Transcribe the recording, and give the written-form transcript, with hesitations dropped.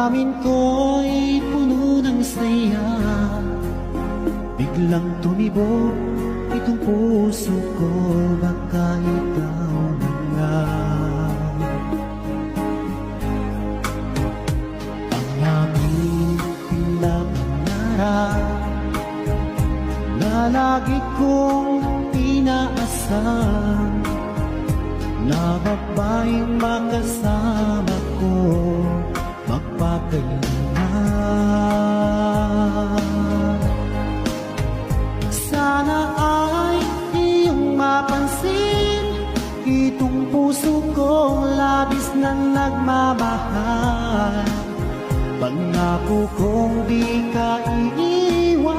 Damdamin ko'y puno ng saya, biglang tumibok itong puso ko. Baka ikaw na nga ang aking pinapangarap na lagi kong inaasam, na babaeng makasama ko magpakailanman. Sana ay iyong mapansin itong puso kong labis na nagmamahal. Pangako kong di ka iiwan